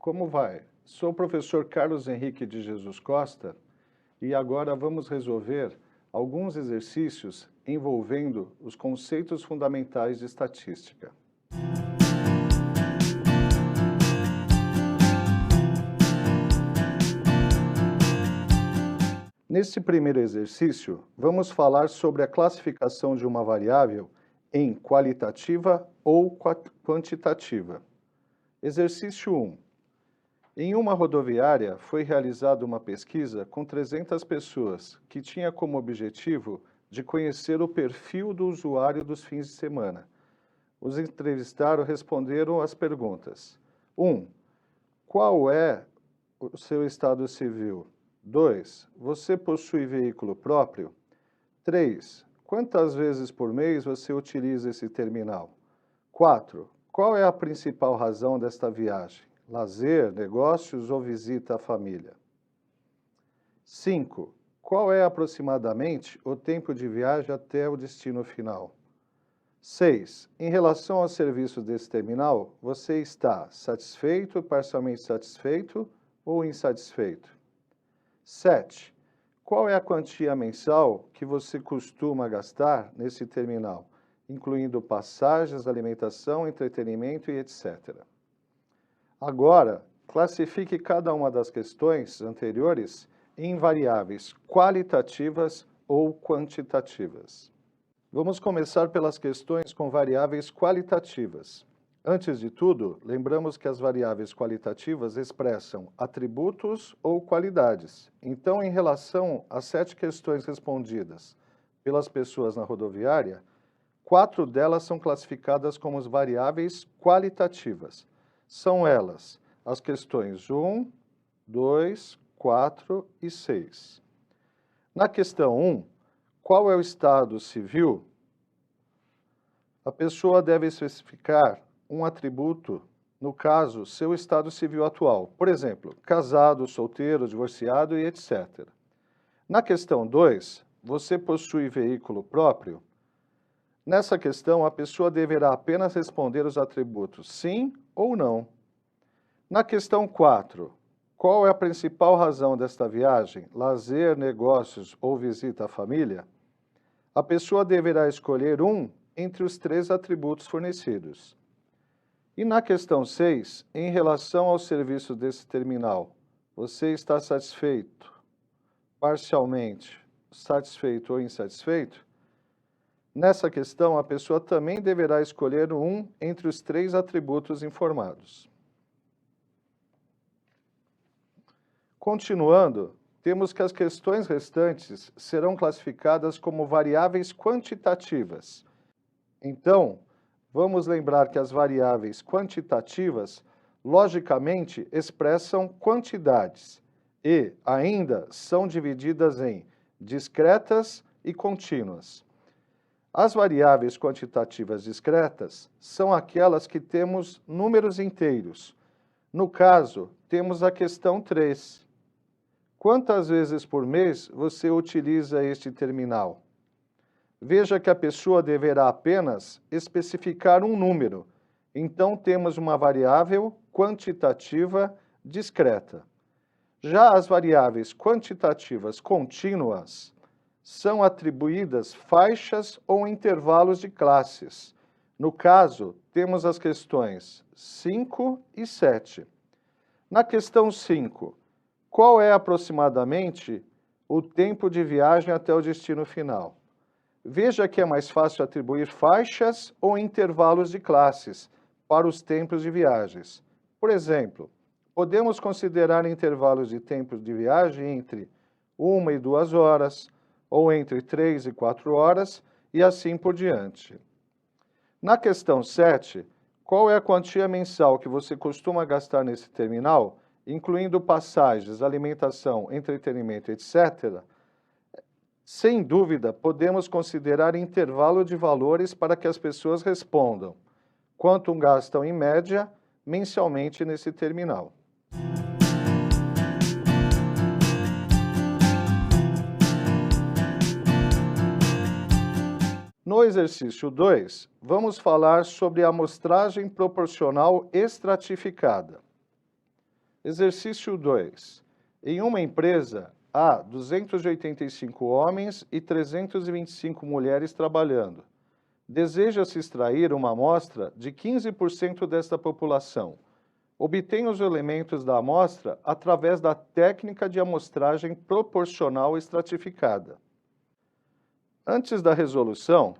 como vai? Sou o professor Carlos Henrique de Jesus Costa e agora vamos resolver alguns exercícios envolvendo os conceitos fundamentais de estatística. Neste primeiro exercício, vamos falar sobre a classificação de uma variável em qualitativa ou quantitativa. Exercício 1. Em uma rodoviária, foi realizada uma pesquisa com 300 pessoas, que tinha como objetivo de conhecer o perfil do usuário dos fins de semana. Os entrevistados responderam as perguntas. 1. Qual é o seu estado civil? 2. Você possui veículo próprio? 3. Quantas vezes por mês você utiliza esse terminal? 4. Qual é a principal razão desta viagem? Lazer, negócios ou visita à família? 5. Qual é aproximadamente o tempo de viagem até o destino final? 6. Em relação ao serviço desse terminal, você está satisfeito, parcialmente satisfeito ou insatisfeito? 7. Qual é a quantia mensal que você costuma gastar nesse terminal, incluindo passagens, alimentação, entretenimento e etc. Agora, classifique cada uma das questões anteriores em variáveis qualitativas ou quantitativas. Vamos começar pelas questões com variáveis qualitativas. Antes de tudo, lembramos que as variáveis qualitativas expressam atributos ou qualidades. Então, em relação às 7 questões respondidas pelas pessoas na rodoviária, 4 delas são classificadas como as variáveis qualitativas. São elas as questões 1, 2, 4 e 6. Na questão 1, qual é o estado civil? A pessoa deve especificar um atributo, no caso, seu estado civil atual. Por exemplo, casado, solteiro, divorciado e etc. Na questão 2, você possui veículo próprio? Nessa questão, a pessoa deverá apenas responder os atributos sim ou não. Na questão 4, qual é a principal razão desta viagem? Lazer, negócios ou visita à família? A pessoa deverá escolher um entre os 3 atributos fornecidos. E na questão 6, em relação ao serviço desse terminal, você está satisfeito, parcialmente satisfeito ou insatisfeito? Nessa questão, a pessoa também deverá escolher um entre os 3 atributos informados. Continuando, temos que as questões restantes serão classificadas como variáveis quantitativas. Então, vamos lembrar que as variáveis quantitativas, logicamente, expressam quantidades e, ainda, são divididas em discretas e contínuas. As variáveis quantitativas discretas são aquelas que temos números inteiros. No caso, temos a questão 3. Quantas vezes por mês você utiliza este terminal? Veja que a pessoa deverá apenas especificar um número. Então, temos uma variável quantitativa discreta. Já as variáveis quantitativas contínuas são atribuídas faixas ou intervalos de classes. No caso, temos as questões 5 e 7. Na questão 5, qual é aproximadamente o tempo de viagem até o destino final? Veja que é mais fácil atribuir faixas ou intervalos de classes para os tempos de viagens. Por exemplo, podemos considerar intervalos de tempo de viagem entre 1 e 2 horas, ou entre 3 e 4 horas, e assim por diante. Na questão 7, qual é a quantia mensal que você costuma gastar nesse terminal, incluindo passagens, alimentação, entretenimento, etc., sem dúvida, podemos considerar intervalo de valores para que as pessoas respondam quanto gastam em média mensalmente nesse terminal. No exercício 2, vamos falar sobre a amostragem proporcional estratificada. Exercício 2. Em uma empresa, há 285 homens e 325 mulheres trabalhando. Deseja-se extrair uma amostra de 15% desta população. Obtém os elementos da amostra através da técnica de amostragem proporcional estratificada. Antes da resolução,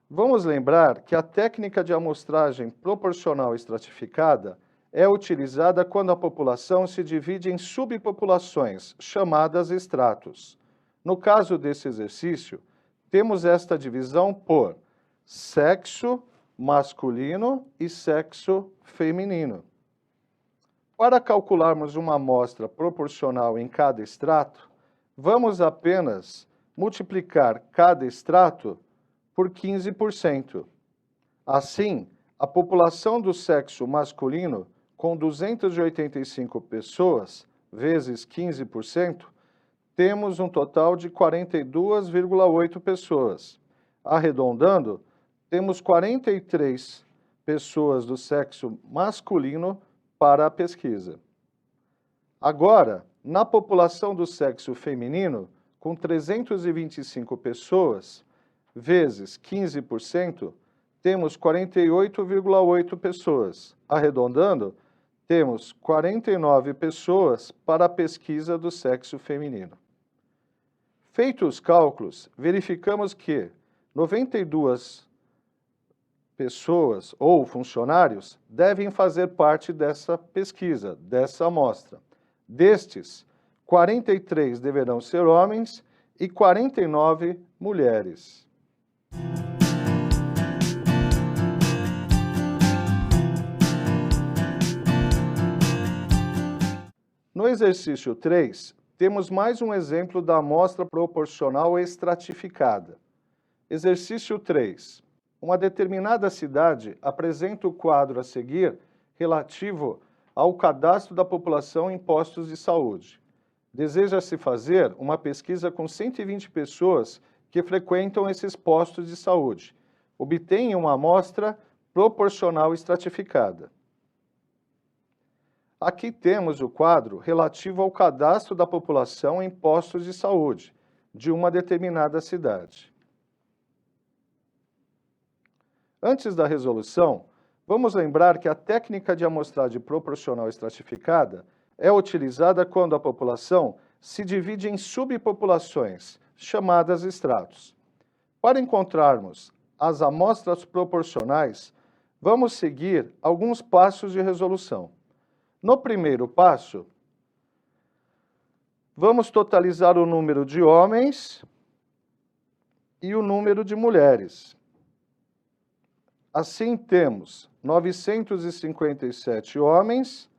vamos lembrar que a técnica de amostragem proporcional estratificada é utilizada quando a população se divide em subpopulações, chamadas estratos. No caso desse exercício, temos esta divisão por sexo masculino e sexo feminino. Para calcularmos uma amostra proporcional em cada extrato, vamos apenas multiplicar cada extrato por 15%. Assim, a população do sexo masculino, com 285 pessoas, vezes 15%, temos um total de 42,8 pessoas. Arredondando, temos 43 pessoas do sexo masculino para a pesquisa. Agora, na população do sexo feminino, com 325 pessoas, vezes 15%, temos 48,8 pessoas. Arredondando, temos 49 pessoas para a pesquisa do sexo feminino. Feitos os cálculos, verificamos que 92 pessoas ou funcionários devem fazer parte dessa pesquisa, dessa amostra. Destes, 43 deverão ser homens e 49 mulheres. No exercício 3, temos mais um exemplo da amostra proporcional estratificada. Exercício 3. Uma determinada cidade apresenta o quadro a seguir relativo ao cadastro da população em postos de saúde. Deseja-se fazer uma pesquisa com 120 pessoas que frequentam esses postos de saúde. Obtenha uma amostra proporcional estratificada. Aqui temos o quadro relativo ao cadastro da população em postos de saúde de uma determinada cidade. Antes da resolução, vamos lembrar que a técnica de amostragem proporcional estratificada é utilizada quando a população se divide em subpopulações, chamadas estratos. Para encontrarmos as amostras proporcionais, vamos seguir alguns passos de resolução. No primeiro passo, vamos totalizar o número de homens e o número de mulheres. Assim, temos 957 homens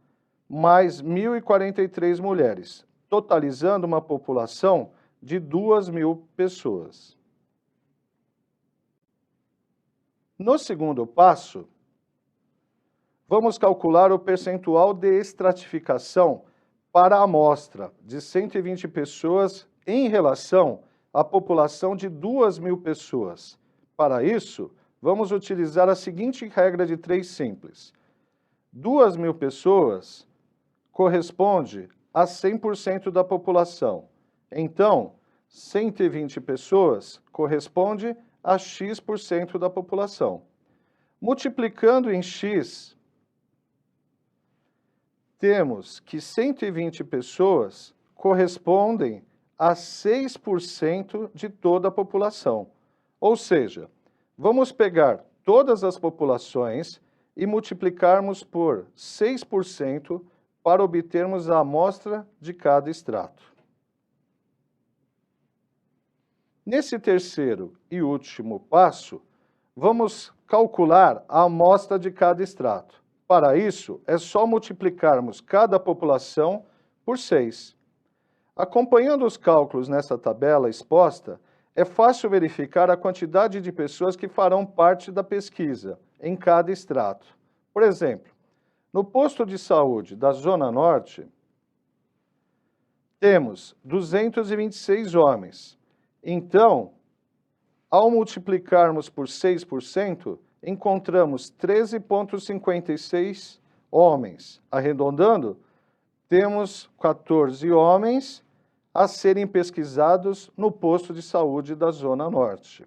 mais 1.043 mulheres, totalizando uma população de 2.000 pessoas. No segundo passo, vamos calcular o percentual de estratificação para a amostra de 120 pessoas em relação à população de 2.000 pessoas. Para isso, vamos utilizar a seguinte regra de 3 simples. 2.000 pessoas corresponde a 100% da população. Então, 120 pessoas corresponde a X% da população. Multiplicando em X, temos que 120 pessoas correspondem a 6% de toda a população. Ou seja, vamos pegar todas as populações e multiplicarmos por 6% para obtermos a amostra de cada extrato. Nesse terceiro e último passo, vamos calcular a amostra de cada extrato. Para isso, é só multiplicarmos cada população por 6. Acompanhando os cálculos nessa tabela exposta, é fácil verificar a quantidade de pessoas que farão parte da pesquisa em cada extrato. Por exemplo, no posto de saúde da Zona Norte, temos 226 homens. Então, ao multiplicarmos por 6%, encontramos 13,56 homens. Arredondando, Temos 14 homens a serem pesquisados no posto de saúde da Zona Norte.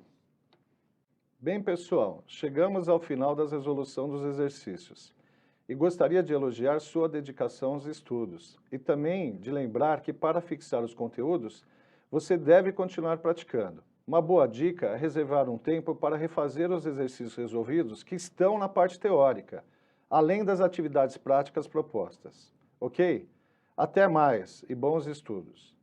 Bem, pessoal, chegamos ao final da resolução dos exercícios e gostaria de elogiar sua dedicação aos estudos e também de lembrar que para fixar os conteúdos, você deve continuar praticando. Uma boa dica é reservar um tempo para refazer os exercícios resolvidos que estão na parte teórica, além das atividades práticas propostas. Ok? Até mais e bons estudos!